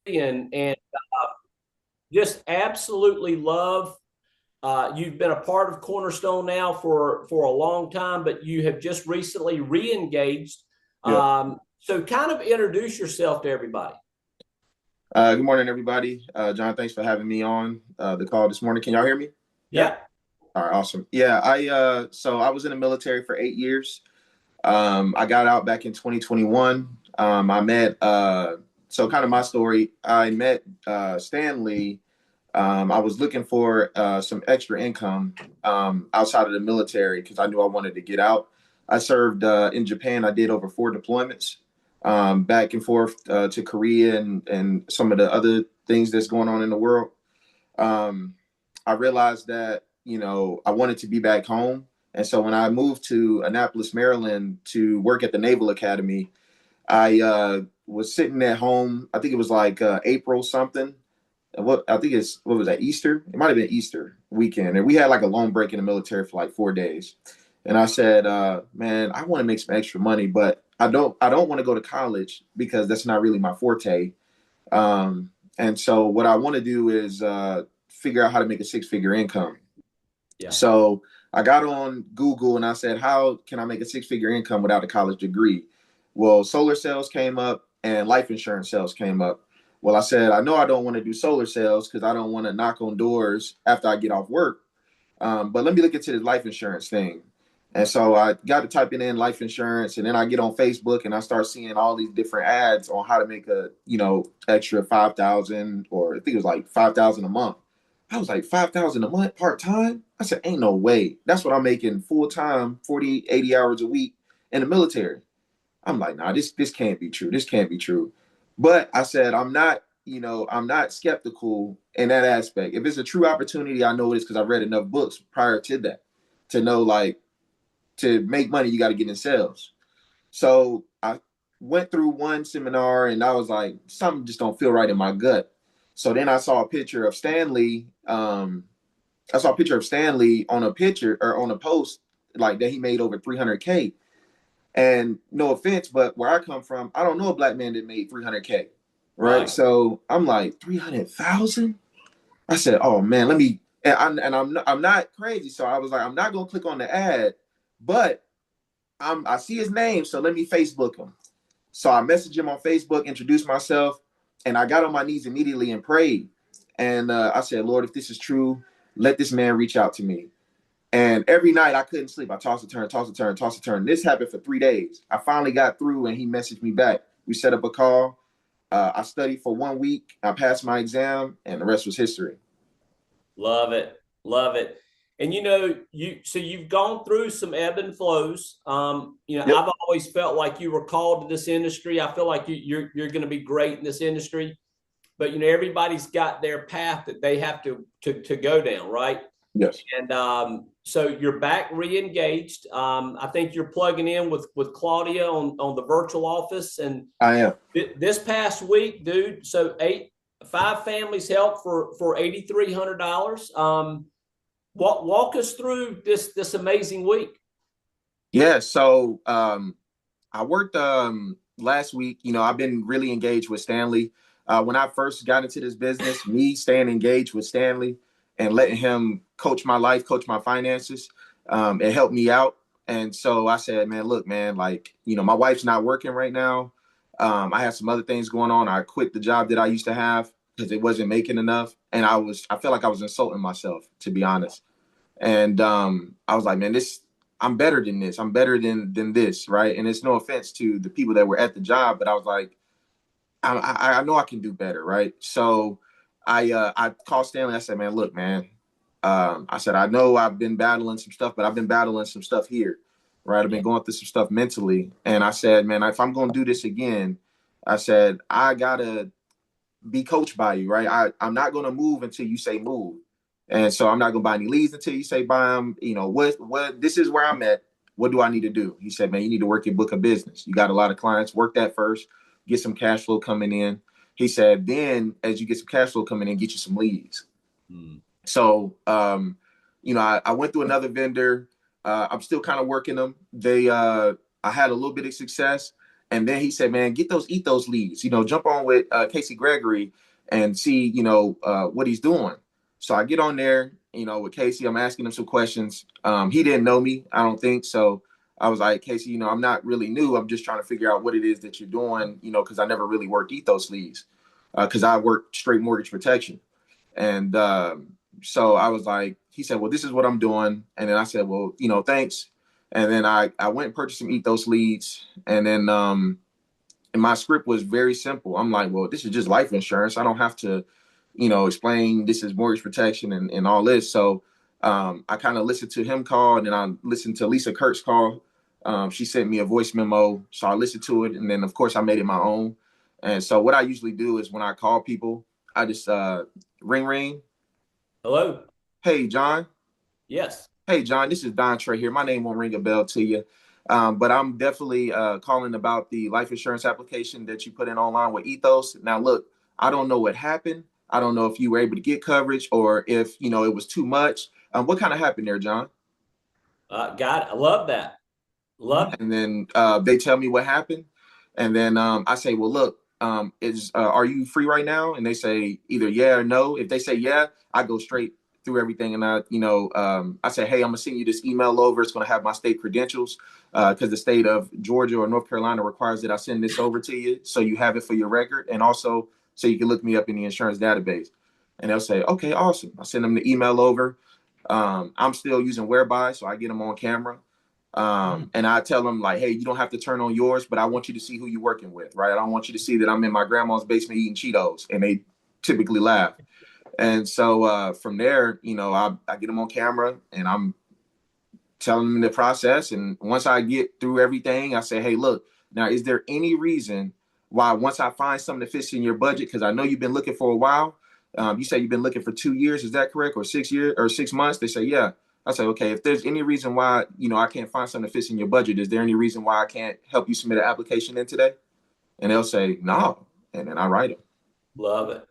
and just absolutely love. You've been a part of Cornerstone now for a long time, but you have just recently re-engaged. Yeah. So, kind of introduce yourself to everybody. Good morning, everybody. John, thanks for having me on the call this morning. Can y'all hear me? Yeah. Yeah. All right, awesome. Yeah, I was in the military for 8 years. I got out back in 2021. I met so kind of my story. I met Stanley. I was looking for some extra income outside of the military because I knew I wanted to get out. I served in Japan. I did over 4 deployments, back and forth to Korea and some of the other things that's going on in the world. Um, I realized that, I wanted to be back home. And so when I moved to Annapolis, Maryland to work at the Naval Academy, I was sitting at home. I think it was like April something. What was that, Easter? It might have been Easter weekend. And we had like a long break in the military for like 4 days. And I said, man, I want to make some extra money, but I don't want to go to college because that's not really my forte. And so what I want to do is figure out how to make a six-figure income. Yeah. So I got on Google and I said, how can I make a six-figure income without a college degree? Well, solar sales came up and life insurance sales came up. Well, I said, I know I don't want to do solar sales because I don't want to knock on doors after I get off work. But let me look into this life insurance thing. And so I got to typing in life insurance, and then I get on Facebook and I start seeing all these different ads on how to make extra 5,000, or I think it was like 5,000 a month. I was like, 5,000 a month part time? I said, ain't no way. That's what I'm making full time, 40, 80 hours a week in the military. I'm like, nah, this can't be true. This can't be true. But I said, I'm not skeptical in that aspect. If it's a true opportunity, I know it is because I read enough books prior to that to know, like, to make money, you got to get in sales. So I went through one seminar and I was like, something just don't feel right in my gut. So then I saw a picture of Stanley. I saw a picture of Stanley on a picture or on a post like that he made over 300K. And no offense, but where I come from, I don't know a black man that made 300K. Right. Right. So I'm like, 300,000? I said, oh man, let me, I'm not crazy. So I was like, I'm not going to click on the ad, but I see his name. So let me Facebook him. So I messaged him on Facebook, introduced myself, and I got on my knees immediately and prayed. And I said, Lord, if this is true, let this man reach out to me. And every night I couldn't sleep. I tossed a turn, tossed a turn, tossed a turn. This happened for 3 days. I finally got through and he messaged me back. We set up a call. I studied for 1 week. I passed my exam and the rest was history. Love it. Love it. And you've gone through some ebb and flows. Yep. I've always felt like you were called to this industry. I feel like you're going to be great in this industry, but everybody's got their path that they have to go down, right? Yes. And so you're back re-engaged. I think you're plugging in with Claudia on the virtual office. And I am. this past week, dude, so five families helped for $8,300. Walk us through this amazing week. Yeah. So I worked last week. I've been really engaged with Stanley. When I first got into this business, me staying engaged with Stanley and letting him coach my life, coach my finances, it helped me out. And so I said, man, look, man, like, my wife's not working right now. I have some other things going on. I quit the job that I used to have because it wasn't making enough. And I felt like I was insulting myself, to be honest. And I was like, man, I'm better than this. I'm better than this, right? And it's no offense to the people that were at the job, but I was like, I know I can do better, right? So I called Stanley. I said, man, look, man. I said, I know I've been battling some stuff, but I've been battling some stuff here, right? I've been Yeah. going through some stuff mentally, and I said, man, if I'm going to do this again, I said I gotta be coached by you, right? I'm not going to move until you say move. And so I'm not going to buy any leads until you say buy them. This is where I'm at. What do I need to do? He said, man, you need to work your book of business. You got a lot of clients. Work that first. Get some cash flow coming in. He said, then as you get some cash flow coming in, get you some leads. Mm. So, I went through another vendor. I'm still kind of working them. I had a little bit of success. And then he said, man, get those ethos leads, jump on with Casey Gregory and see, what he's doing. So I get on there, with Casey. I'm asking him some questions. He didn't know me, I don't think. So I was like, Casey, I'm not really new. I'm just trying to figure out what it is that you're doing, because I never really worked ethos leads, because I worked straight mortgage protection. And so I was like, he said, well, this is what I'm doing. And then I said, well, thanks. And then I went and purchased some ethos leads. And then and my script was very simple. I'm like, well, this is just life insurance. I don't have to, explain this is mortgage protection and all this. So I kind of listened to him call, and then I listened to Lisa Kurt's call. She sent me a voice memo. So I listened to it. And then, of course, I made it my own. And so what I usually do is when I call people, I just ring, ring. Hello. Hey, John. Yes. Hey, John, this is Dontre here. My name won't ring a bell to you, but I'm definitely calling about the life insurance application that you put in online with Ethos. Now, look, I don't know what happened. I don't know if you were able to get coverage or if, it was too much. What kind of happened there, John? God, I love that. Love it. And then they tell me what happened. And then I say, well, look, is are you free right now? And they say either yeah or no. If they say yeah, I go straight through everything, and I say, hey, I'm gonna send you this email over. It's gonna have my state credentials because the state of Georgia or North Carolina requires that I send this over to you, so you have it for your record, and also so you can look me up in the insurance database. And they'll say, okay, awesome. I send them the email over. I'm still using Whereby, so I get them on camera. And I tell them like, hey, you don't have to turn on yours, but I want you to see who you're working with, right? I don't want you to see that I'm in my grandma's basement eating Cheetos, and they typically laugh. And so from there, I get them on camera, and I'm telling them the process. And once I get through everything, I say, hey, look, now, is there any reason why once I find something that fits in your budget, because I know you've been looking for a while. You say you've been looking for 2 years, is that correct? Or 6 years or 6 months? They say, yeah. I say, okay, if there's any reason why, I can't find something that fits in your budget, is there any reason why I can't help you submit an application in today? And they'll say, no. And then I write them. Love it.